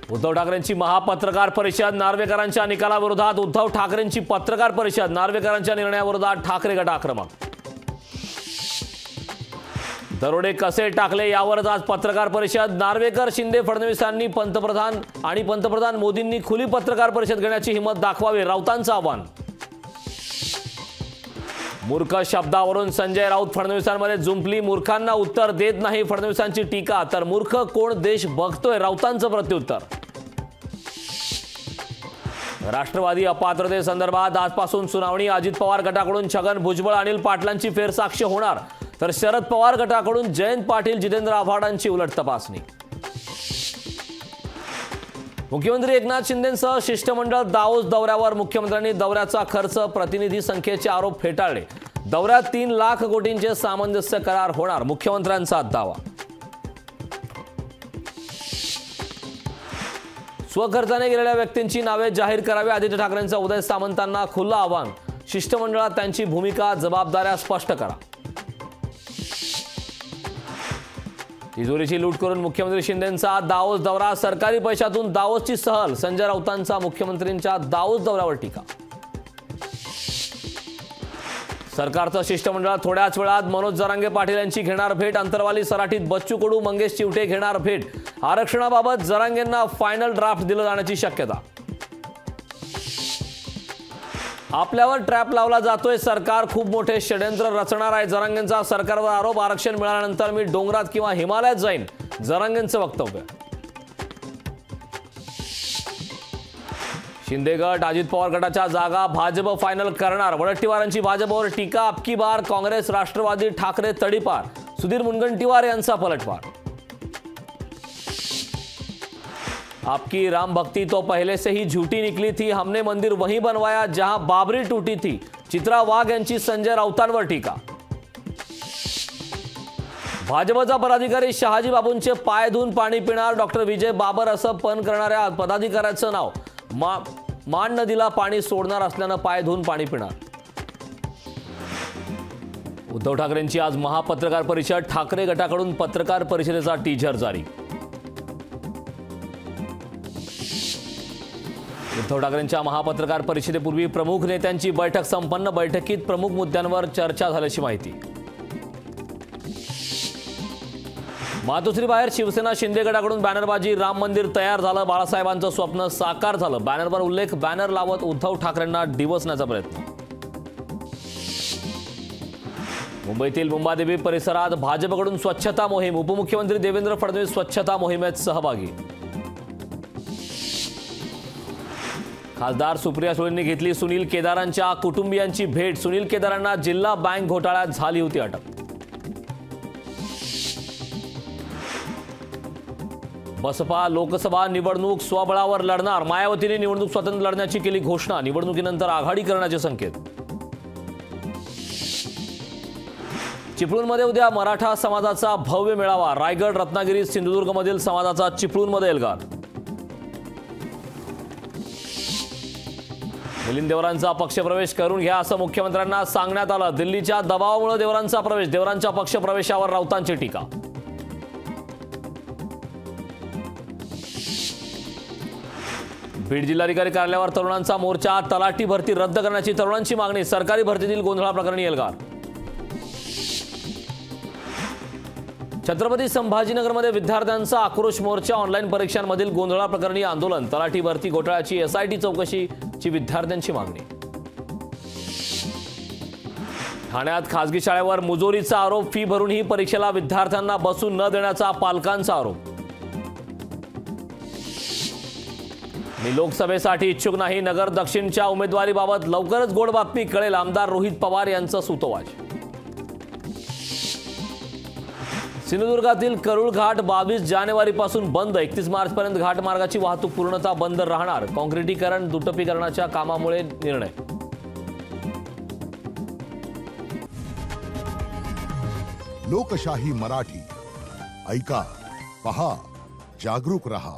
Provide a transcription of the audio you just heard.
उद्धव ठाकरेंची महापत्रकार परिषद, नार्वेकरांच्या निकालाविरोधात उद्धव ठाकरेंची पत्रकार परिषद, नार्वेकरांच्या निर्णयाविरोधात ठाकरे गट आक्रमक। दरोडे कसे टाकले यावरच आज पत्रकार परिषद, नार्वेकर, शिंदे, फडणवीसांनी पंतप्रधान मोदींनी खुली पत्रकार परिषद घेण्याची हिंमत दाखवावी, राऊतांचं आव्हान। मूर्ख शब्दावरून संजय राऊत फडणवीसांमध्ये जुंपली, मूर्खांना उत्तर देत नाही फडणवीसांची टीका, तर मूर्ख कोण देश बघतोय, राऊतांचं प्रत्युत्तर। राष्ट्रवादी अपात्रतेसंदर्भात आजपासून सुनावणी, अजित पवार गटाकडून छगन भुजबळ, अनिल पाटलांची फेरसाक्ष होणार, तर शरद पवार गटाकडून जयंत पाटील, जितेंद्र आव्हाडांची उलट तपासणी। मुख्यमंत्री एकनाथ शिंदेंसह शिष्टमंडळ दाओस दौऱ्यावर, मुख्यमंत्र्यांनी दौऱ्याचा खर्च, प्रतिनिधी संख्येचे आरोप फेटाळले, दौऱ्यात 3 लाख कोटींचे सामंजस्य करार होणार, मुख्यमंत्र्यांचा दावा। स्वखर्चाने गेलेल्या व्यक्तींची नावे जाहीर करावी, आदित्य ठाकरेंचं उदय सामंतांना खुलं आव्हान, शिष्टमंडळात त्यांची भूमिका, जबाबदाऱ्या स्पष्ट करा। तिजोरीची लूट करून मुख्यमंत्री शिंदेंचा दाओस दौरा, सरकारी पैशातून दाओसची सहल, संजय राऊतांचा मुख्यमंत्रींच्या दाओस दौऱ्यावर टीका। सरकारचं शिष्टमंडळ थोड्याच वेळात मनोज जरांगे पाटील यांची घेणार भेट, अंतरवाली सराटीत बच्चू कडू, मंगेश चिवटे घेणार भेट, आरक्षणाबाबत जरांगेंना फायनल ड्राफ्ट दिलं जाण्याची शक्यता। आपल्यावर ट्रॅप लावला जातोय, सरकार खूप मोठे षड्यंत्र रचणार आहे, जरांगेंचा सरकारवर आरोप, आरक्षण मिळाल्यानंतर मी डोंगरात किंवा हिमालयात जाईन, जरांगेंचं वक्तव्य। शिंदे गट, अजित पवार गटाच्या जागा भाजप फायनल करणार, वडट्टीवारांची भाजपवर टीका, अबकी बार काँग्रेस, राष्ट्रवादी, ठाकरे तडीपार, सुधीर मुनगंटीवार यांचा पलटवार। आपकी राम भक्ति तो पहले से ही झूठी निकली थी, हमने मंदिर वहीं बनवाया जहां बाबरी टूटी थी, चित्रा वाघ यांची संजय राऊतांवर टीका। भाजपचा पदाधिकारी शहाजी बाबूंचे पाय धुवून पाणी पिणार, डॉक्टर विजय बाबर असं पण करणाऱ्या पदाधिकाऱ्याचं नाव, मान नदीला पाणी सोडणार असल्यानं पाय धुवून पाणी पिणार। उद्धव ठाकरेंची आज महापत्रकार परिषद, ठाकरे गटाकडून पत्रकार परिषदेचा टीझर जारी। उद्धव ठाकरेंच्या महापत्रकार परिषदेपूर्वी प्रमुख नेत्यांची बैठक संपन्न, बैठकीत प्रमुख मुद्द्यांवर चर्चा झाल्याची माहिती। मातोश्रीबाहेर शिवसेना शिंदे गटाकडून बॅनरबाजी, राम मंदिर तयार झालं, बाळासाहेबांचं स्वप्न साकार झालं, बॅनरवर उल्लेख, बॅनर लावत उद्धव ठाकरेंना डिवचण्याचा प्रयत्न। मुंबईतील मुंबादेवी परिसरात भाजपकडून स्वच्छता मोहीम, उपमुख्यमंत्री देवेंद्र फडणवीस स्वच्छता मोहिमेत सहभागी। खासदार सुप्रिया सुळेंनी घेतली सुनील केदारांच्या कुटुंबियांची भेट, सुनील केदारांना जिल्हा बँक घोटाळ्यात झाली होती अटक। बसपा लोकसभा निवडणूक स्वबळावर लढणार, मायावतीने निवडणूक स्वतंत्र लढण्याची केली घोषणा, निवडणुकीनंतर आघाडी करण्याचे संकेत। चिपळूणमध्ये उद्या मराठा समाजाचा भव्य मेळावा, रायगड, रत्नागिरी, सिंधुदुर्गमधील समाजाचा चिपळूणमध्ये एल्गार। मिलिंद देवरांचा पक्षप्रवेश करून घ्या असं मुख्यमंत्र्यांना सांगण्यात आलं, दिल्लीच्या दबावामुळे देवरांचा प्रवेश, देवरांच्या पक्षप्रवेशावर राऊतांची टीका। बीड जिल्हाधिकारी कार्यालयावर तरुणांचा मोर्चा, तलाठी भरती रद्द करण्याची तरुणांची मागणी, सरकारी भरतीतील गोंधळाप्रकरणी एल्गार। छत्रपती संभाजीनगरमध्ये विद्यार्थ्यांचा आक्रोश मोर्चा, ऑनलाईन परीक्षांमधील गोंधळाप्रकरणी आंदोलन, तलाठी भरती घोटाळ्याची एसआयटी चौकशीची विद्यार्थ्यांची मागणी। ठाण्यात खासगी शाळेवर मुजोरीचा आरोप, फी भरूनही परीक्षेला विद्यार्थ्यांना बसू न देण्याचा पालकांचा आरोप। मी लोकसभेसाठी इच्छुक नाही, नगर दक्षिणच्या उमेदवारीबाबत लवकरच गोड बातमी कळेल, आमदार रोहित पवार यांचा सूतोवाच। सिंधुदुर्गातील करूळ घाट 22 जानेवारीपासून बंद, 31 मार्चपर्यंत घाटमार्गाची वाहतूक पूर्णतः बंद राहणार, काँक्रिटीकरण दुटप्पीकरणाच्या कामामुळे निर्णय। लोकशाही मराठी ऐका, पहा, जागरूक रहा।